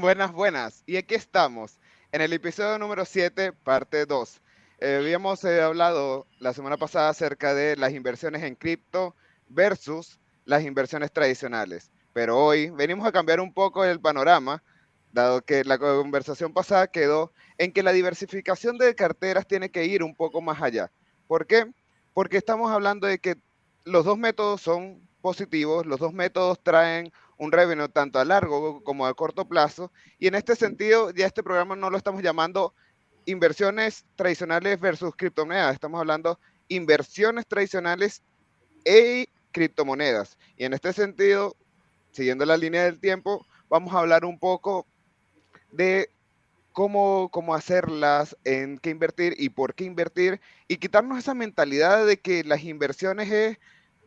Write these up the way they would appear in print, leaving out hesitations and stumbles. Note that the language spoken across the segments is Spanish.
Buenas, buenas. Y aquí estamos, en el episodio número 7, parte 2. Habíamos hablado la semana pasada acerca de las inversiones en cripto versus las inversiones tradicionales. Pero hoy venimos a cambiar un poco el panorama, dado que la conversación pasada quedó en que la diversificación de carteras tiene que ir un poco más allá. ¿Por qué? Porque estamos hablando de que los dos métodos son positivos, los dos métodos traen un revenue tanto a largo como a corto plazo. Y en este sentido, ya este programa no lo estamos llamando inversiones tradicionales versus criptomonedas, estamos hablando inversiones tradicionales e criptomonedas. Y en este sentido, siguiendo la línea del tiempo, vamos a hablar un poco de cómo hacerlas, en qué invertir y por qué invertir, y quitarnos esa mentalidad de que las inversiones es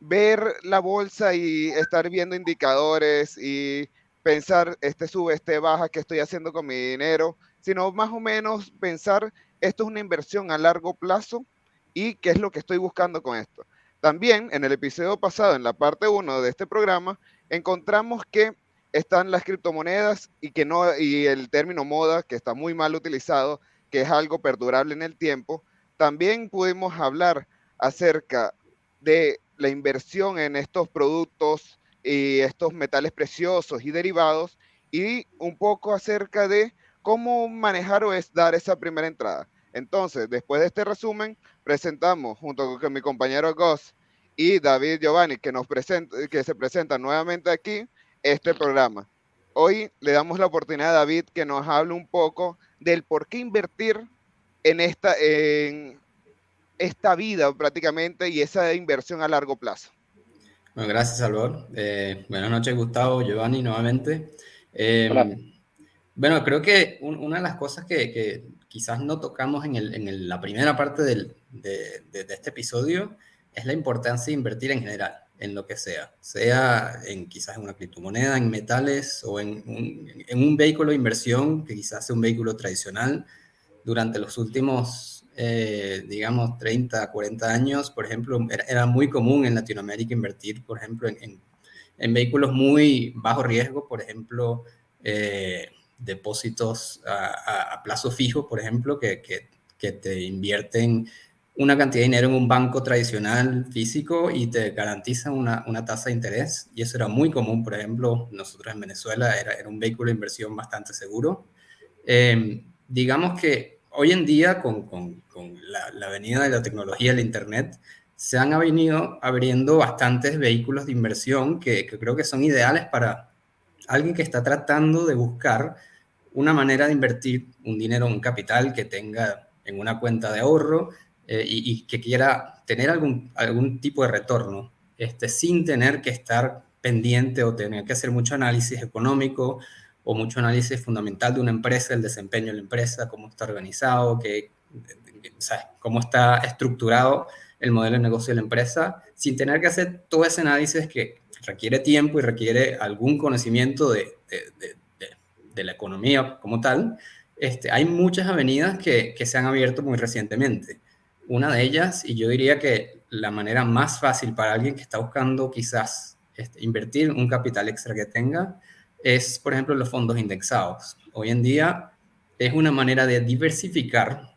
ver la bolsa y estar viendo indicadores y pensar, este sube, este baja, qué estoy haciendo con mi dinero, sino más o menos pensar, esto es una inversión a largo plazo y qué es lo que estoy buscando con esto. También en el episodio pasado, en la parte uno de este programa, encontramos que están las criptomonedas y que no, y el término moda, que está muy mal utilizado, que es algo perdurable en el tiempo. También pudimos hablar acerca de la inversión en estos productos y estos metales preciosos y derivados, y un poco acerca de cómo manejar o es dar esa primera entrada. Entonces, después de este resumen, presentamos junto con mi compañero Gus y David Giovanni, que se presentan nuevamente aquí este programa. Hoy le damos la oportunidad a David que nos hable un poco del por qué invertir en esta vida prácticamente y esa inversión a largo plazo. Bueno, gracias, Salvador. Buenas noches, Gustavo, Giovanni, nuevamente. Hola. Bueno, creo que una de las cosas que quizás no tocamos en la primera parte de este episodio es la importancia de invertir en general, en lo que sea quizás en una criptomoneda, en metales o en un vehículo de inversión que quizás sea un vehículo tradicional. Durante los últimos, digamos, 30, 40 años, por ejemplo, era muy común en Latinoamérica invertir, por ejemplo, en vehículos muy bajo riesgo, por ejemplo, depósitos a plazo fijo, por ejemplo, que te invierten una cantidad de dinero en un banco tradicional físico y te garantizan una tasa de interés. Y eso era muy común, por ejemplo, nosotros en Venezuela era un vehículo de inversión bastante seguro. Digamos que hoy en día, con la venida de la tecnología del Internet, se han venido abriendo bastantes vehículos de inversión que creo que son ideales para alguien que está tratando de buscar una manera de invertir un dinero, un capital que tenga en una cuenta de ahorro y que quiera tener algún tipo de retorno, sin tener que estar pendiente o tener que hacer mucho análisis económico o mucho análisis fundamental de una empresa, el desempeño de la empresa, cómo está organizado, cómo está estructurado el modelo de negocio de la empresa, sin tener que hacer todo ese análisis que requiere tiempo y requiere algún conocimiento de la economía como tal. Hay muchas avenidas que se han abierto muy recientemente. Una de ellas, y yo diría que la manera más fácil para alguien que está buscando quizás invertir un capital extra que tenga, es, por ejemplo, los fondos indexados. Hoy en día es una manera de diversificar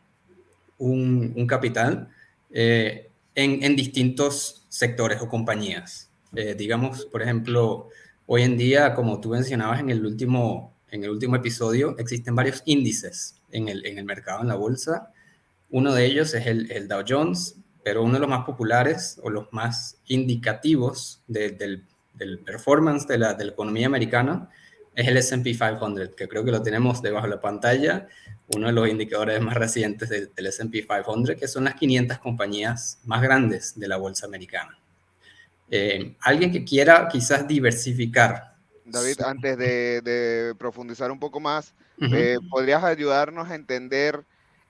un capital en distintos sectores o compañías. Digamos, por ejemplo, hoy en día, como tú mencionabas en el último episodio, existen varios índices en el mercado, en la bolsa. Uno de ellos es el Dow Jones, pero uno de los más populares o los más indicativos del performance de la economía americana es el S&P 500, que creo que lo tenemos debajo de la pantalla, uno de los indicadores más recientes del S&P 500, que son las 500 compañías más grandes de la bolsa americana. Alguien que quiera quizás diversificar. David, antes de profundizar un poco más, Uh-huh. ¿podrías ayudarnos a entender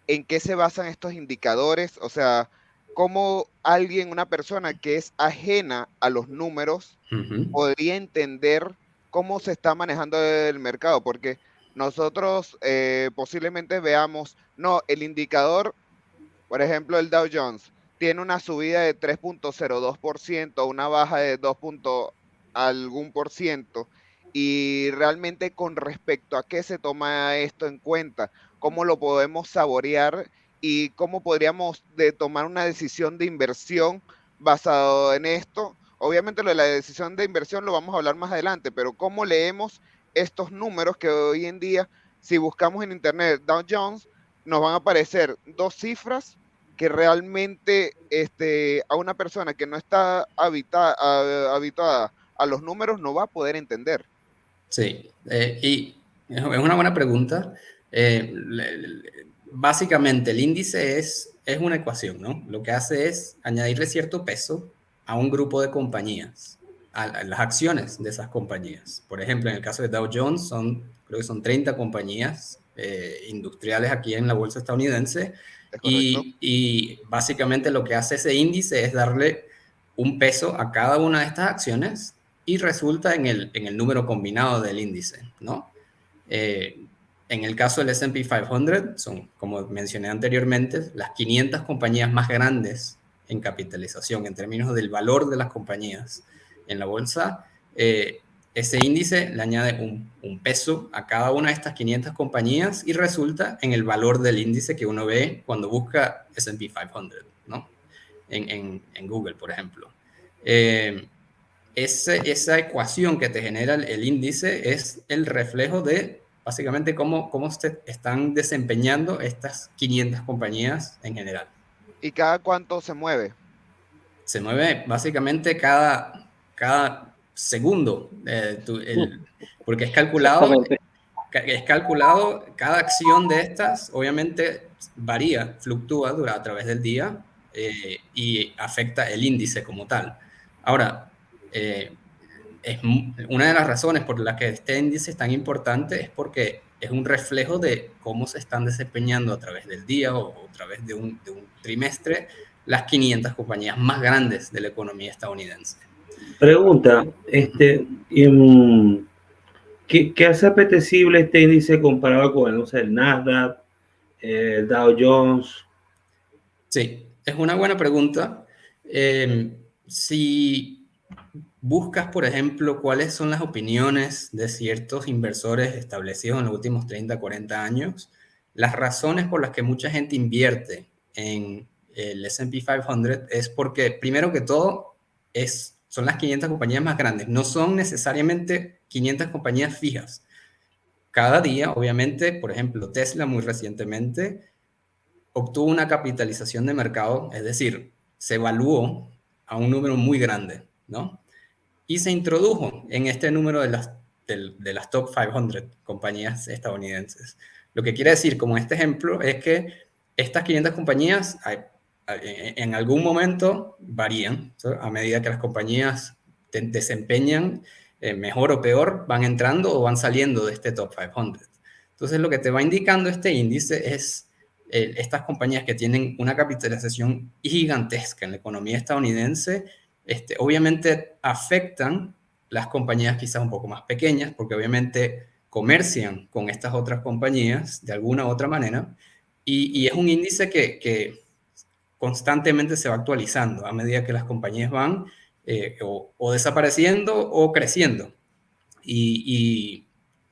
en qué se basan estos indicadores? O sea, cómo alguien, una persona que es ajena a los números, Uh-huh. podría entender cómo se está manejando el mercado, porque nosotros posiblemente veamos, no, el indicador, por ejemplo, el Dow Jones, tiene una subida de 3,02%, una baja de 2 algún por ciento, y realmente con respecto a qué se toma esto en cuenta, cómo lo podemos saborear y cómo podríamos tomar una decisión de inversión basado en esto. Obviamente lo de la decisión de inversión lo vamos a hablar más adelante, pero cómo leemos estos números que hoy en día, si buscamos en internet Dow Jones, nos van a aparecer dos cifras que realmente a una persona que no está habituada a los números no va a poder entender. Sí, y es una buena pregunta. Básicamente, el índice es una ecuación, ¿no? Lo que hace es añadirle cierto peso a un grupo de compañías, a las acciones de esas compañías. Por ejemplo, en el caso de Dow Jones, creo que son 30 compañías industriales aquí en la bolsa estadounidense, ¿Es correcto? y básicamente lo que hace ese índice es darle un peso a cada una de estas acciones y resulta en el número combinado del índice, ¿no? Eh, en el caso del S&P 500, son, como mencioné anteriormente, las 500 compañías más grandes en capitalización, en términos del valor de las compañías en la bolsa. Ese índice le añade un peso a cada una de estas 500 compañías y resulta en el valor del índice que uno ve cuando busca S&P 500, ¿no? En Google, por ejemplo. Esa ecuación que te genera el índice es el reflejo de básicamente cómo se están desempeñando estas 500 compañías en general. ¿Y cada cuánto se mueve? Se mueve básicamente cada segundo, porque Exactamente. es calculado, cada acción de estas obviamente varía, fluctúa a través del día, y afecta el índice como tal. Ahora, eh, una de las razones por las que este índice es tan importante es porque es un reflejo de cómo se están desempeñando a través del día o a través de un trimestre las 500 compañías más grandes de la economía estadounidense. Pregunta, ¿qué hace apetecible este índice comparado con no sé, el Nasdaq, el Dow Jones? Sí, es una buena pregunta. Si buscas, por ejemplo, cuáles son las opiniones de ciertos inversores establecidos en los últimos 30, 40 años, las razones por las que mucha gente invierte en el S&P 500 es porque, primero que todo, son las 500 compañías más grandes. No son necesariamente 500 compañías fijas. Cada día, obviamente, por ejemplo, Tesla muy recientemente obtuvo una capitalización de mercado, es decir, se evaluó a un número muy grande, ¿no? Y se introdujo en este número de las top 500 compañías estadounidenses. Lo que quiere decir, como este ejemplo, es que estas 500 compañías en algún momento varían, ¿sí? A medida que las compañías desempeñan mejor o peor, van entrando o van saliendo de este top 500. Entonces, lo que te va indicando este índice es estas compañías que tienen una capitalización gigantesca en la economía estadounidense, obviamente afectan las compañías quizás un poco más pequeñas, porque obviamente comercian con estas otras compañías de alguna u otra manera, y es un índice que constantemente se va actualizando a medida que las compañías van o desapareciendo o creciendo. Y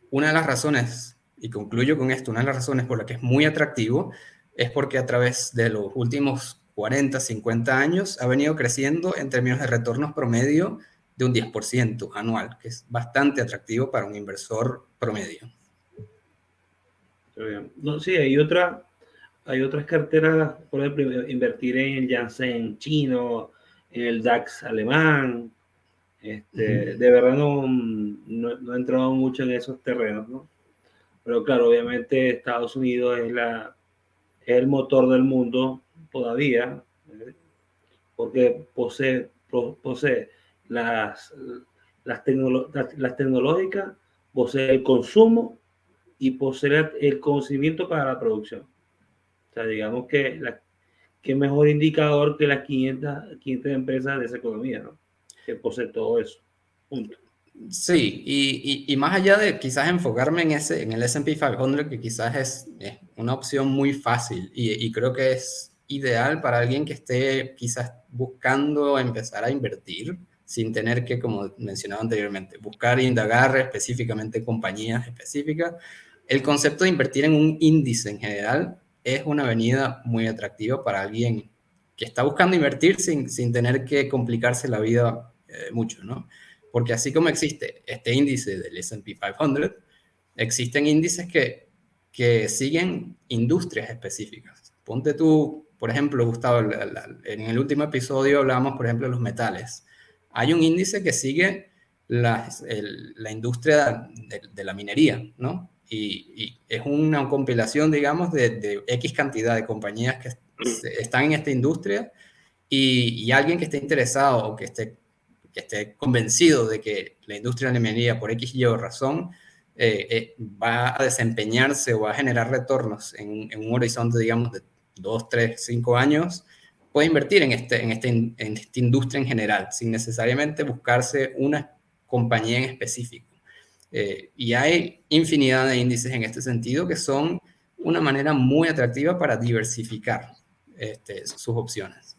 una de las razones, y concluyo con esto, una de las razones por la que es muy atractivo es porque a través de los últimos 40, 50 años ha venido creciendo en términos de retornos promedio de un 10% anual, que es bastante atractivo para un inversor promedio. No, sí, hay otras carteras, por ejemplo, invertir en el Janssen chino, en el DAX alemán. De verdad no he entrado mucho en esos terrenos, ¿no? Pero claro, obviamente Estados Unidos es el motor del mundo todavía, porque posee las tecnológicas, posee el consumo y posee el conocimiento para la producción. O sea, digamos que mejor indicador que las 500 empresas de esa economía, ¿no? Que posee todo eso. Punto. Sí, y más allá de quizás enfocarme en el S&P 500, que quizás es una opción muy fácil y creo que es ideal para alguien que esté quizás buscando empezar a invertir, sin tener que, como mencionaba anteriormente, buscar e indagar específicamente compañías específicas. El concepto de invertir en un índice en general es una avenida muy atractiva para alguien que está buscando invertir sin tener que complicarse la vida mucho, ¿no? Porque así como existe este índice del S&P 500, existen índices que siguen industrias específicas. Ponte tú, por ejemplo, Gustavo, en el último episodio hablábamos, por ejemplo, de los metales. Hay un índice que sigue la industria de la minería, ¿no? Y es una compilación, digamos, de X cantidad de compañías que están en esta industria y alguien que esté interesado o que esté convencido de que la industria de la minería, por X y O razón, va a desempeñarse o va a generar retornos en un horizonte, digamos, de 2, 3, 5 años, puede invertir en esta industria en general, sin necesariamente buscarse una compañía en específico. Y hay infinidad de índices en este sentido que son una manera muy atractiva para diversificar sus opciones.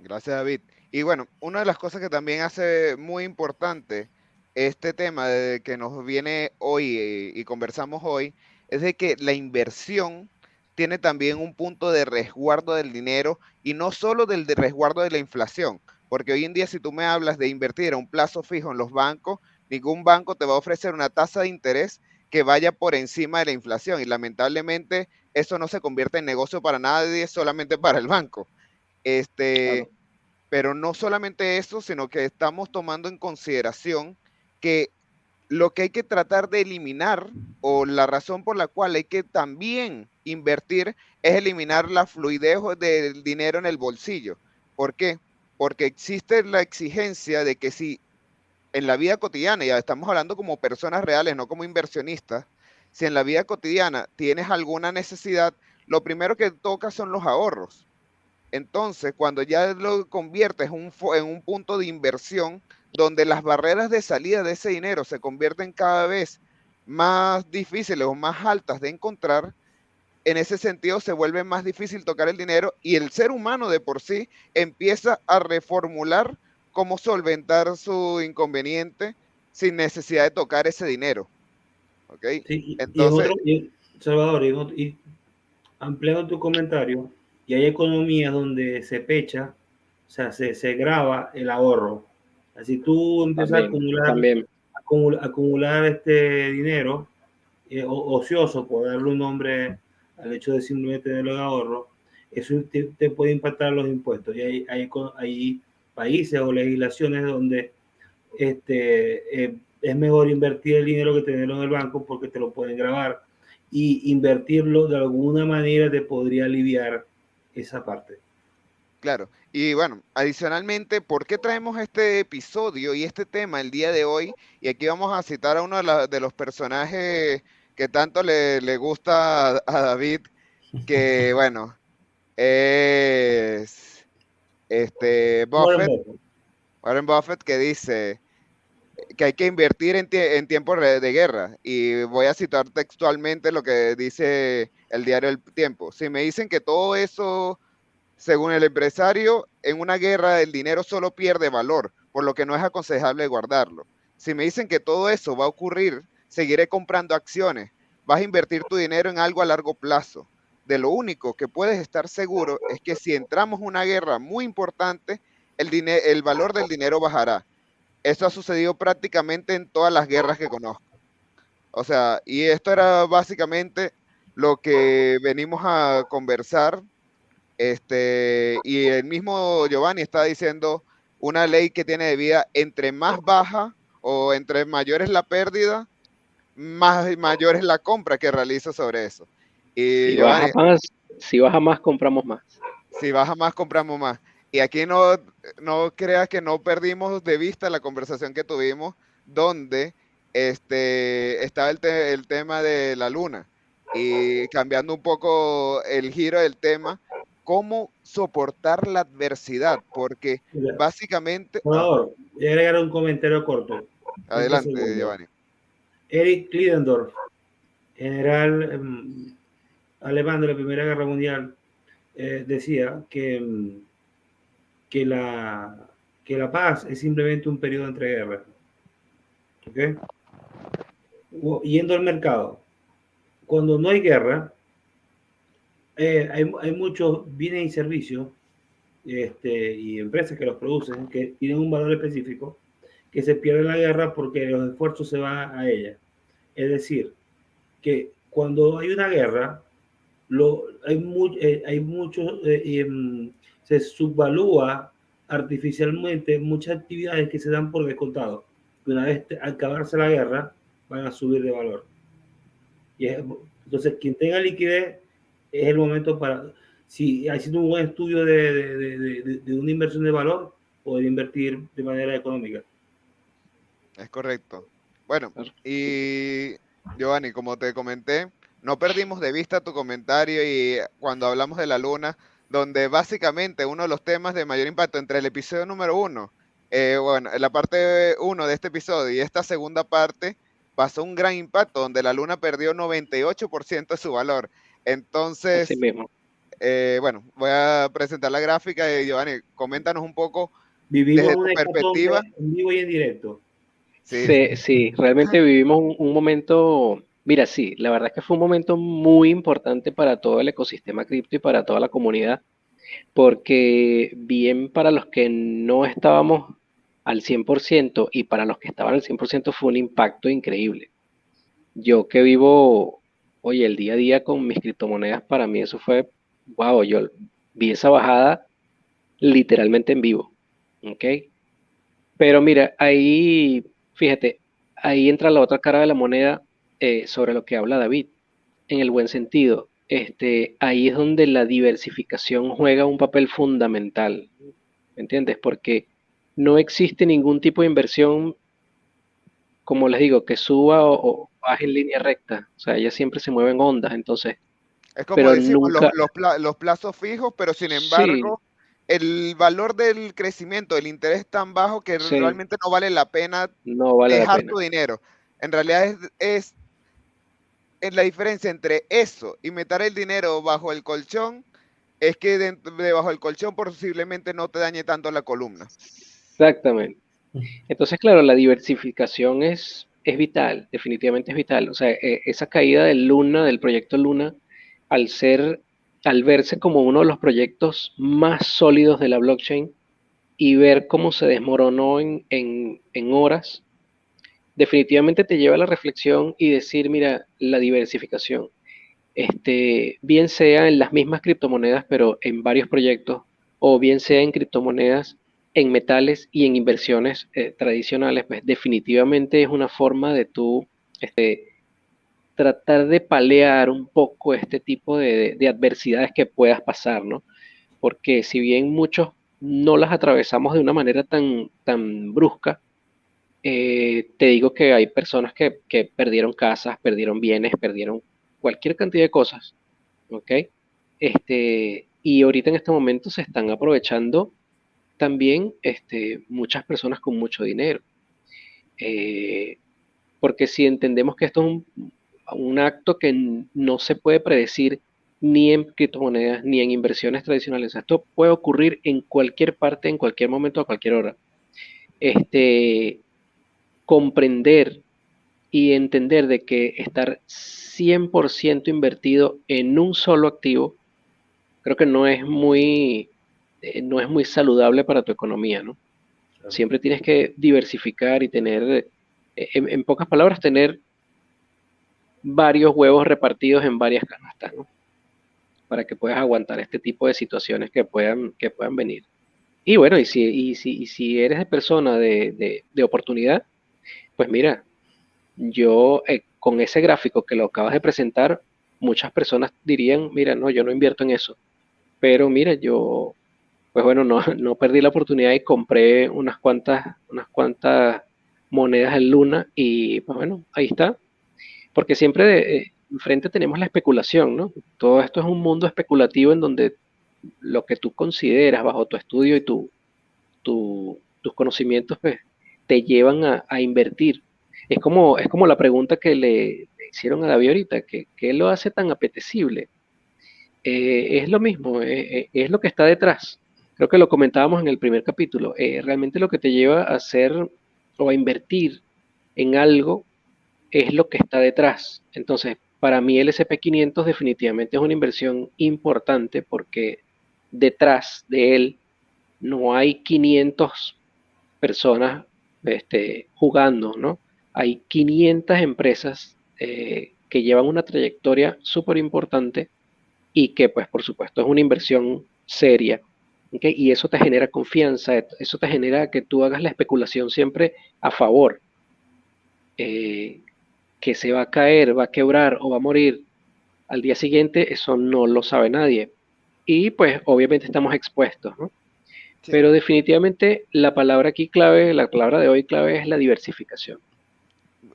Gracias, David. Y bueno, una de las cosas que también hace muy importante este tema de que nos viene hoy y conversamos hoy es de que la inversión tiene también un punto de resguardo del dinero y no solo del de resguardo de la inflación, porque hoy en día si tú me hablas de invertir a un plazo fijo en los bancos, ningún banco te va a ofrecer una tasa de interés que vaya por encima de la inflación y lamentablemente eso no se convierte en negocio para nadie, solamente para el banco. Claro. Pero no solamente eso, sino que estamos tomando en consideración que lo que hay que tratar de eliminar o la razón por la cual hay que también invertir es eliminar la fluidez del dinero en el bolsillo. ¿Por qué? Porque existe la exigencia de que si en la vida cotidiana, ya estamos hablando como personas reales, no como inversionistas, si en la vida cotidiana tienes alguna necesidad, lo primero que toca son los ahorros. Entonces, cuando ya lo conviertes en un punto de inversión, donde las barreras de salida de ese dinero se convierten cada vez más difíciles o más altas de encontrar, en ese sentido se vuelve más difícil tocar el dinero y el ser humano de por sí empieza a reformular cómo solventar su inconveniente sin necesidad de tocar ese dinero. ¿Ok? Sí, Entonces, Salvador, y ampliando tu comentario, y hay economías donde se pecha, o sea, se graba el ahorro. Así tú empiezas También. a acumular este dinero ocioso, por darle un nombre al hecho de simplemente tenerlo de ahorro, eso te puede impactar los impuestos. Y hay países o legislaciones donde es mejor invertir el dinero que tenerlo en el banco porque te lo pueden grabar y invertirlo de alguna manera te podría aliviar esa parte. claro, y bueno, adicionalmente, ¿por qué traemos este episodio y este tema el día de hoy? Y aquí vamos a citar a uno de los personajes que tanto le gusta a David, que bueno, es Warren Buffett, Buffett. Warren Buffett, que dice que hay que invertir en tiempos de guerra. Y voy a citar textualmente lo que dice el diario El Tiempo. Si me dicen que todo eso, según el empresario, en una guerra el dinero solo pierde valor, por lo que no es aconsejable guardarlo. Si me dicen que todo eso va a ocurrir, seguiré comprando acciones. Vas a invertir tu dinero en algo a largo plazo. De lo único que puedes estar seguro es que si entramos en una guerra muy importante, el valor del dinero bajará. Eso ha sucedido prácticamente en todas las guerras que conozco. O sea, y esto era básicamente lo que venimos a conversar. Y el mismo Giovanni está diciendo una ley que tiene de vida entre más baja o entre mayor es la pérdida, mayor es la compra que realiza sobre eso. Y Giovanni, Si baja más, compramos más. si baja más, compramos más. Y aquí no creas que no perdimos de vista la conversación que tuvimos donde estaba el tema de la luna y cambiando un poco el giro del tema, cómo soportar la adversidad, porque Mira, básicamente, por favor, voy a agregar un comentario corto, 30 adelante, segundos. Giovanni. Erich Ludendorff, general alemán de la Primera Guerra Mundial, decía que que la paz es simplemente un periodo entre guerras. ¿Ok? Yendo al mercado, cuando no hay guerra, hay muchos bienes y servicios y empresas que los producen que tienen un valor específico que se pierde en la guerra porque los esfuerzos se van a ella. Es decir, que cuando hay una guerra, hay muchos, se subvalúa artificialmente muchas actividades que se dan por descontado. Una vez acabarse la guerra, van a subir de valor. Entonces, quien tenga liquidez es el momento para, si haciendo un buen estudio de una inversión de valor, poder invertir de manera económica. Es correcto. Bueno, y Giovanni, como te comenté, no perdimos de vista tu comentario y cuando hablamos de la luna, donde básicamente uno de los temas de mayor impacto entre el episodio número 1, bueno, en la parte 1 de este episodio y esta segunda parte, pasó un gran impacto donde la luna perdió 98% de su valor. Entonces, Así mismo. bueno, voy a presentar la gráfica y Giovanni, coméntanos un poco Vivimos desde tu una perspectiva. en vivo y en directo. Sí, realmente vivimos un momento, mira, sí, la verdad es que fue un momento muy importante para todo el ecosistema cripto y para toda la comunidad, porque bien para los que no estábamos al 100% y para los que estaban al 100% fue un impacto increíble. Yo que vivo, oye, el día a día con mis criptomonedas, para mí eso fue, wow, yo vi esa bajada literalmente en vivo, ¿ok? Pero mira, ahí, fíjate, ahí entra la otra cara de la moneda sobre lo que habla David, en el buen sentido. Ahí es donde la diversificación juega un papel fundamental, ¿me entiendes? Porque no existe ningún tipo de inversión, como les digo, que suba o baje en línea recta. O sea, ella siempre se mueve en ondas, entonces, Es como pero decimos, nunca, los plazos fijos, pero sin sí, embargo, el valor del crecimiento, del interés es tan bajo que sí, realmente no vale la pena no vale la dejar pena. tu dinero. En realidad es la diferencia entre eso y meter el dinero bajo el colchón, es que debajo del colchón posiblemente no te dañe tanto la columna. Exactamente. Entonces, claro, la diversificación es vital, definitivamente es vital. O sea, esa caída de Luna, del proyecto Luna, al ser, al verse como uno de los proyectos más sólidos de la blockchain y ver cómo se desmoronó en horas, definitivamente te lleva a la reflexión y decir, mira, la diversificación, bien sea en las mismas criptomonedas, pero en varios proyectos, o bien sea en criptomonedas, en metales y en inversiones tradicionales, pues definitivamente es una forma de tú tratar de palear un poco este tipo de adversidades que puedas pasar, ¿no? Porque si bien muchos no las atravesamos de una manera tan brusca, te digo que hay personas que perdieron casas, perdieron bienes, perdieron cualquier cantidad de cosas, ¿ok? Y ahorita en este momento se están aprovechando también muchas personas con mucho dinero. Eh, Porque si entendemos que esto es un acto que no se puede predecir ni en criptomonedas ni en inversiones tradicionales, esto puede ocurrir en cualquier parte, en cualquier momento, a cualquier hora. Este, Comprender y entender de que estar 100% invertido en un solo activo, creo que no es muy saludable para tu economía, ¿no? Siempre tienes que diversificar y tener, en pocas palabras, tener varios huevos repartidos en varias canastas, ¿no? Para que puedas aguantar este tipo de situaciones que puedan venir. Y bueno, y si eres de persona de oportunidad, pues mira, yo con ese gráfico que lo acabas de presentar, muchas personas dirían, mira, no, yo no invierto en eso. Pero mira, yo, pues bueno, no, no perdí la oportunidad y compré unas cuantas monedas en Luna y pues bueno, ahí está. Porque siempre enfrente tenemos la especulación, ¿no? Todo esto es un mundo especulativo en donde lo que tú consideras bajo tu estudio y tus conocimientos, pues, te llevan a invertir. Es como la pregunta que le hicieron a David ahorita, que ¿qué lo hace tan apetecible? Es lo mismo, es lo que está detrás. creo que lo comentábamos en el primer capítulo, realmente lo que te lleva a hacer o a invertir en algo es lo que está detrás. Entonces, para mí el SP500 definitivamente es una inversión importante porque detrás de él no hay 500 personas jugando, ¿no? Hay 500 empresas que llevan una trayectoria súper importante y que, pues, por supuesto, es una inversión seria. ¿Ok? Y eso te genera confianza, eso te genera que tú hagas la especulación siempre a favor. Eh, que se va a caer, va a quebrar o va a morir al día siguiente, eso no lo sabe nadie. Y pues obviamente estamos expuestos, ¿no? Sí, Pero definitivamente la palabra aquí clave, la palabra de hoy clave es la diversificación.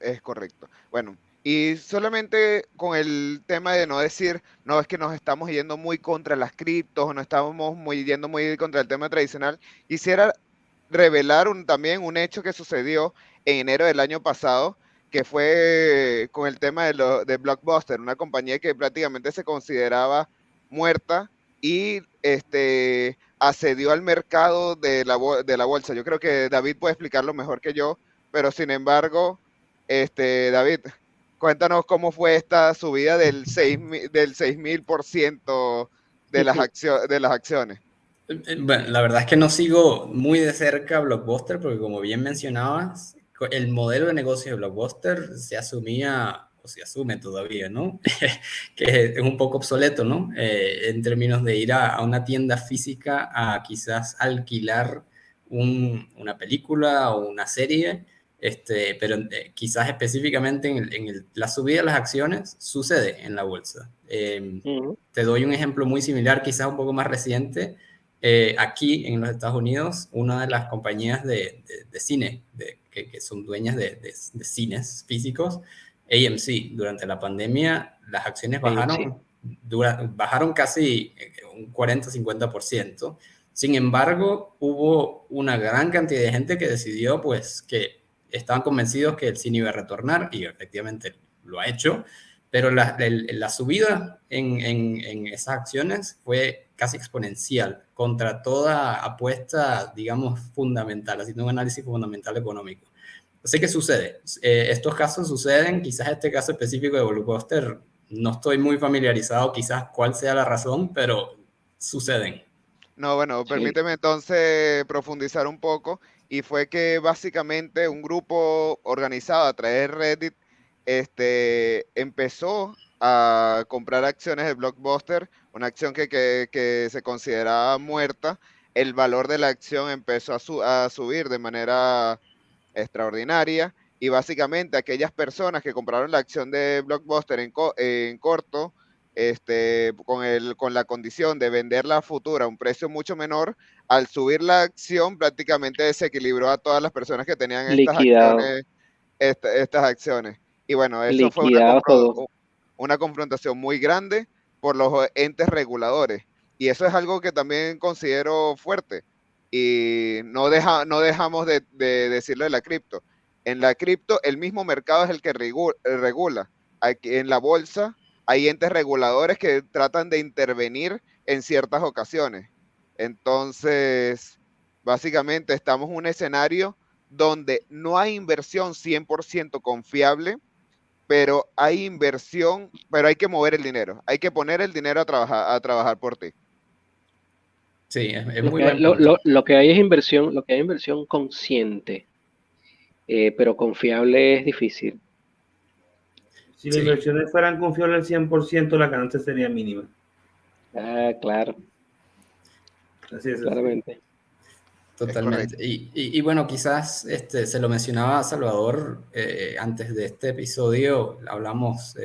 es correcto. Bueno, y solamente con el tema de no decir, no, es que nos estamos yendo muy contra las criptos o no estamos yendo muy contra el tema tradicional, quisiera revelar también un hecho que sucedió en enero del año pasado, que fue con el tema de Blockbuster, una compañía que prácticamente se consideraba muerta y accedió al mercado de la bolsa. Yo creo que David puede explicarlo mejor que yo, pero sin embargo, David, cuéntanos cómo fue esta subida del 6.000% de las acciones. Bueno, la verdad es que no sigo muy de cerca Blockbuster porque como bien mencionabas, el modelo de negocio de Blockbuster se asumía o se asume todavía, ¿no? Que es un poco obsoleto, ¿no? En términos de ir a una tienda física a quizás alquilar una película o una serie, pero quizás específicamente la subida de las acciones sucede en la bolsa. Te doy un ejemplo muy similar, quizás un poco más reciente. Aquí en los Estados Unidos, una de las compañías de cine que son dueñas de cines físicos, AMC, durante la pandemia, las acciones Sí. bajaron casi un 40-50%. Sin embargo, hubo una gran cantidad de gente que decidió, pues, que estaban convencidos que el cine iba a retornar y efectivamente lo ha hecho, pero la subida en esas acciones fue casi exponencial contra toda apuesta, digamos, fundamental, haciendo un análisis fundamental económico. Así que sucede. Estos casos suceden, quizás este caso específico de Blockbuster, no estoy muy familiarizado quizás cuál sea la razón, pero suceden. No, bueno, Sí. permíteme entonces profundizar un poco. Y fue que básicamente un grupo organizado a través de Reddit empezó a comprar acciones de Blockbuster, una acción que se consideraba muerta. El valor de la acción empezó a subir de manera extraordinaria y básicamente aquellas personas que compraron la acción de Blockbuster en corto, con la condición de venderla a futura a un precio mucho menor, al subir la acción prácticamente desequilibró a todas las personas que tenían Liquidado, estas acciones. Y bueno, eso fue liquidado todo. una confrontación muy grande por los entes reguladores. Y eso es algo que también considero fuerte. Y no dejamos de decirlo de la cripto. En la cripto, el mismo mercado es el que regula. Aquí en la bolsa hay entes reguladores que tratan de intervenir en ciertas ocasiones. Entonces, básicamente estamos en un escenario donde no hay inversión 100% confiable, pero hay inversión, pero hay que mover el dinero. Hay que poner el dinero a trabajar por ti. Sí, es Lo muy que hay, buen punto. lo que hay es inversión, lo que hay es inversión consciente, pero confiable es difícil. Si las Sí, inversiones fueran confiables al 100%, la ganancia sería mínima. Ah, claro, Así es sencillo. claramente. Es totalmente. correcto. Y bueno, quizás se lo mencionaba Salvador antes de este episodio, hablamos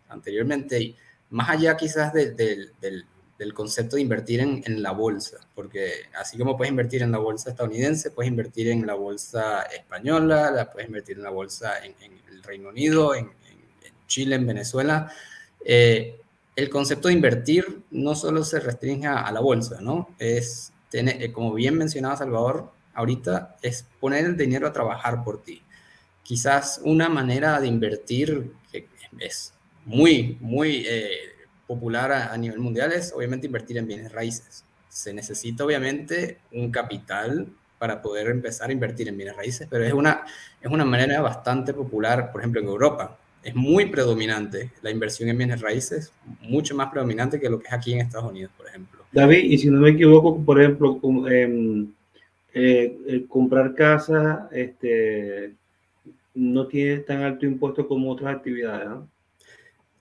anteriormente, y más allá quizás del concepto de invertir en la bolsa, porque así como puedes invertir en la bolsa estadounidense, puedes invertir en la bolsa española, la puedes invertir en la bolsa en el Reino Unido, en Chile, en Venezuela. El concepto de invertir no solo se restringe a la bolsa, ¿no? Es tener, como bien mencionaba Salvador, ahorita es poner el dinero a trabajar por ti. Quizás una manera de invertir que es muy popular a nivel mundial es obviamente invertir en bienes raíces. se necesita obviamente un capital para poder empezar a invertir en bienes raíces, pero es una manera bastante popular, por ejemplo, en Europa. Es muy predominante la inversión en bienes raíces, mucho más predominante que lo que es aquí en Estados Unidos, por ejemplo. David, y si no me equivoco, por ejemplo, comprar casa no tiene tan alto impuesto como otras actividades, ¿no?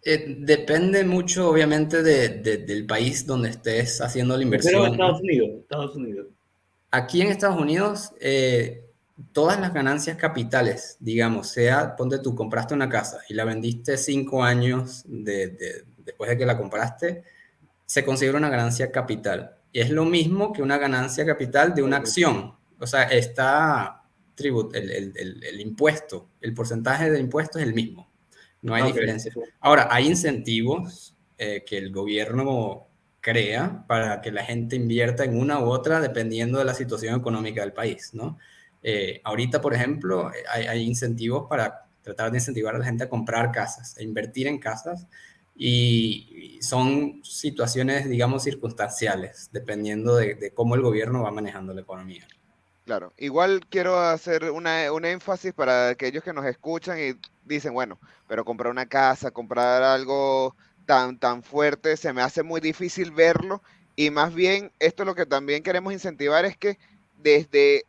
Depende mucho, obviamente, del país donde estés haciendo la Pero inversión, Estados ¿no? Unidos, Estados Unidos. Aquí en Estados Unidos, todas las ganancias capitales, digamos, ponte tú, compraste una casa y la vendiste 5 años después de que la compraste, se considera una ganancia capital. Y es lo mismo que una ganancia capital de una acción. O sea, está el impuesto, el porcentaje de impuesto es el mismo. No hay diferencia. Ahora, hay incentivos que el gobierno crea para que la gente invierta en una u otra dependiendo de la situación económica del país, ¿no? Ahorita, por ejemplo, hay incentivos para tratar de incentivar a la gente a comprar casas, a invertir en casas, y son situaciones, digamos, circunstanciales, dependiendo de cómo el gobierno va manejando la economía. Claro, igual quiero hacer un énfasis para aquellos que nos escuchan y dicen, bueno, pero comprar una casa, comprar algo tan fuerte, se me hace muy difícil verlo. Y más bien, esto lo que también queremos incentivar es que desde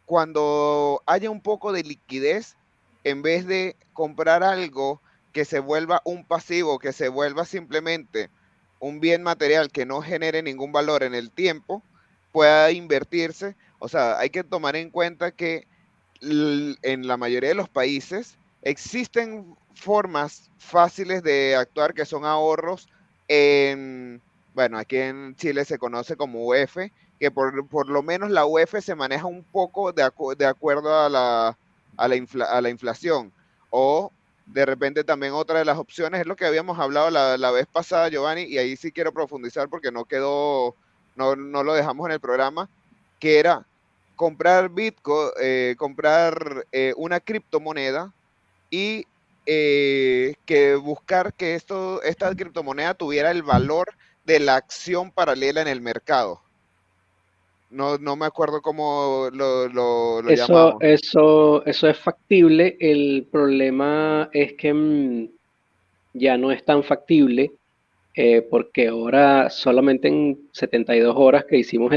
cuando haya un poco de liquidez, en vez de comprar algo que se vuelva un pasivo, que se vuelva simplemente un bien material que no genere ningún valor en el tiempo, pueda invertirse. O sea, hay que tomar en cuenta que en la mayoría de los países existen formas fáciles de actuar que son ahorros bueno, aquí en Chile se conoce como UF, que por lo menos la UF se maneja un poco de acuerdo a la inflación. O de repente también otra de las opciones es lo que habíamos hablado la vez pasada, Giovanni, y ahí sí quiero profundizar porque no lo dejamos en el programa, que era comprar Bitcoin, comprar una criptomoneda y que buscar que esta criptomoneda tuviera el valor de la acción paralela en el mercado. No me acuerdo cómo lo Eso, llamamos. eso, eso es factible. El problema es que ya no es tan factible porque ahora solamente en 72 horas que hicimos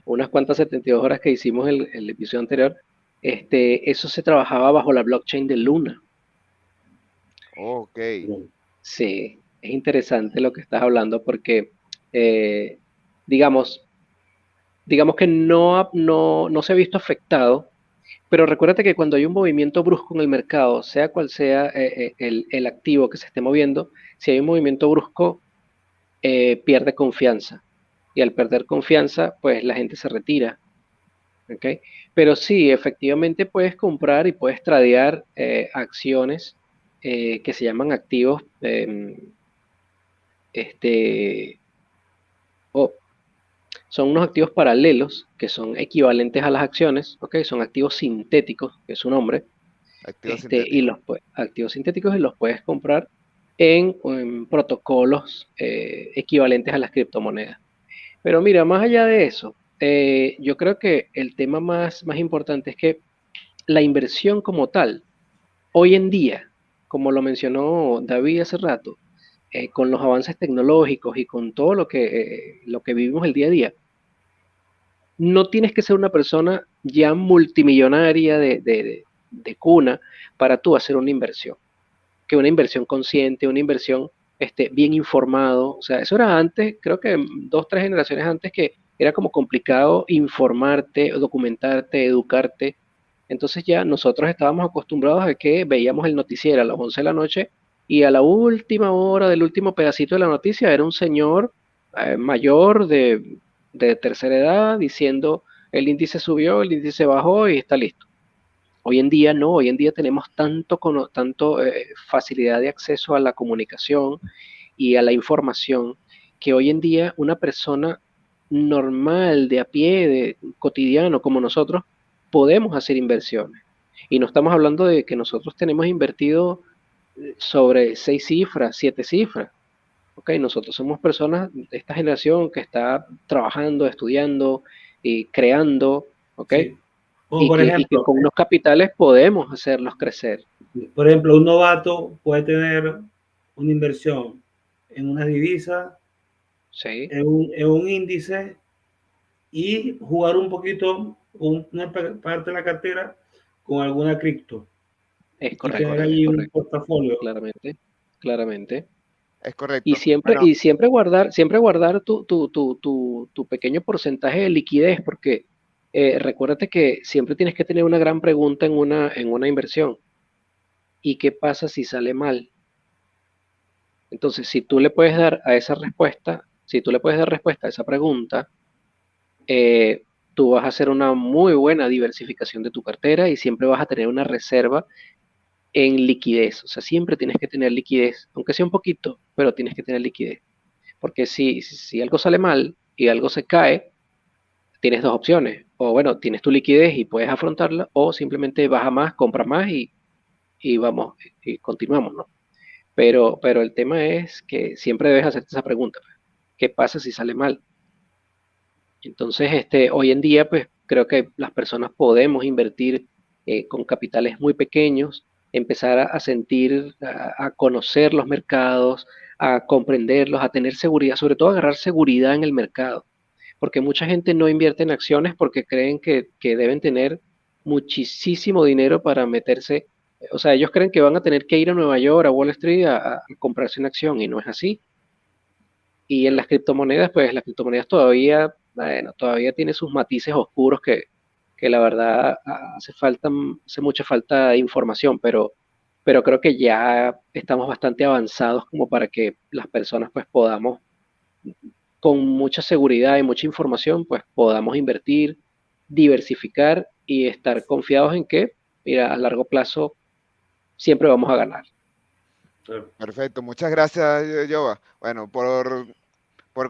unas cuantas 72 horas que hicimos el episodio anterior, eso se trabajaba bajo la blockchain de Luna. Ok. Sí, es interesante lo que estás hablando porque, digamos, digamos que no se ha visto afectado, pero recuérdate que cuando hay un movimiento brusco en el mercado, sea cual sea el activo que se esté moviendo, si hay un movimiento brusco, pierde confianza. Y al perder confianza, pues la gente se retira. ¿Ok? Pero sí, efectivamente puedes comprar y puedes tradear acciones que se llaman activos, este, o son unos activos paralelos que son equivalentes a las acciones, ¿ok? Son activos sintéticos, que es su nombre, Activo y sintético. activos sintéticos y los puedes comprar en protocolos equivalentes a las criptomonedas. Pero mira, más allá de eso, yo creo que el tema más importante es que la inversión como tal, hoy en día, como lo mencionó David hace rato, con los avances tecnológicos y con todo lo que vivimos el día a día, no tienes que ser una persona ya multimillonaria de cuna para tú hacer una inversión. Que una inversión consciente, una inversión bien informado. O sea, eso era antes, creo que 2, 3 generaciones antes que era como complicado informarte, documentarte, educarte. Entonces ya nosotros estábamos acostumbrados a que veíamos el noticiero a las 11 de la noche y a la última hora del último pedacito de la noticia era un señor mayor de tercera edad diciendo el índice subió, el índice bajó y está listo. Hoy en día no, hoy en día tenemos tanto facilidad de acceso a la comunicación y a la información que hoy en día una persona normal, de a pie, de cotidiano como nosotros, podemos hacer inversiones. Y no estamos hablando de que nosotros tenemos invertido sobre 6 cifras, 7 cifras. ¿ok? Nosotros somos personas de esta generación que está trabajando, estudiando y creando, ¿ok? Sí. O Y por que ejemplo, con unos capitales podemos hacerlos crecer. un novato puede tener una inversión en una divisa, Sí, en un índice y jugar un poquito, una parte de la cartera con alguna cripto es y correcto, tener es ahí un correcto, portafolio. claramente, claramente. Es correcto. Bueno, Y siempre guardar tu pequeño porcentaje de liquidez, porque recuérdate que siempre tienes que tener una gran pregunta en una inversión. ¿Y qué pasa si sale mal? Entonces, si tú le puedes dar a esa respuesta, si tú le puedes dar respuesta a esa pregunta, tú vas a hacer una muy buena diversificación de tu cartera y siempre vas a tener una reserva en liquidez. O sea, siempre tienes que tener liquidez, aunque sea un poquito, pero tienes que tener liquidez. Porque si algo sale mal y algo se cae, tienes dos opciones. O bueno, tienes tu liquidez y puedes afrontarla, o simplemente baja más, compra más y vamos, y continuamos, ¿no? Pero el tema es que siempre debes hacerte esa pregunta, pues, ¿qué pasa si sale mal? Entonces, hoy en día, pues creo que las personas podemos invertir con capitales muy pequeños, empezar a sentir, a conocer los mercados, a comprenderlos, a tener seguridad, sobre todo agarrar seguridad en el mercado, porque mucha gente no invierte en acciones porque creen que deben tener muchísimo dinero para meterse, o sea, ellos creen que van a tener que ir a Nueva York, a Wall Street, a comprarse una acción y no es así. Y en las criptomonedas, pues las criptomonedas todavía, bueno, todavía tiene sus matices oscuros que la verdad hace mucha falta de información, pero creo que ya estamos bastante avanzados como para que las personas pues podamos, con mucha seguridad y mucha información, pues podamos invertir, diversificar y estar confiados en que, mira, a largo plazo siempre vamos a ganar. perfecto. Muchas gracias, Jova. Bueno, por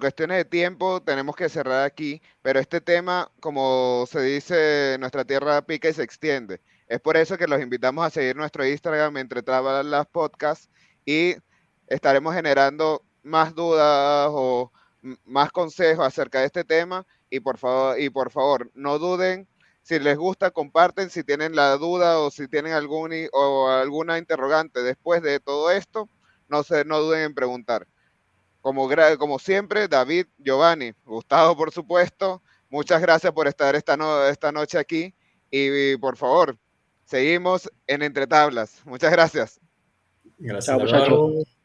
cuestiones de tiempo tenemos que cerrar aquí, pero este tema, como se dice, nuestra tierra pica y se extiende. Es por eso que los invitamos a seguir nuestro Instagram entre las podcasts y estaremos generando más dudas o más consejos acerca de este tema y por favor, no duden. Si les gusta, comparten. Si tienen la duda o si tienen o alguna interrogante después de todo esto, no duden en preguntar. Como siempre, David, Giovanni, Gustavo, por supuesto, muchas gracias por estar esta noche aquí y por favor, seguimos en Entre Tablas. Muchas gracias. Gracias, Chao, muchachos. Salvador.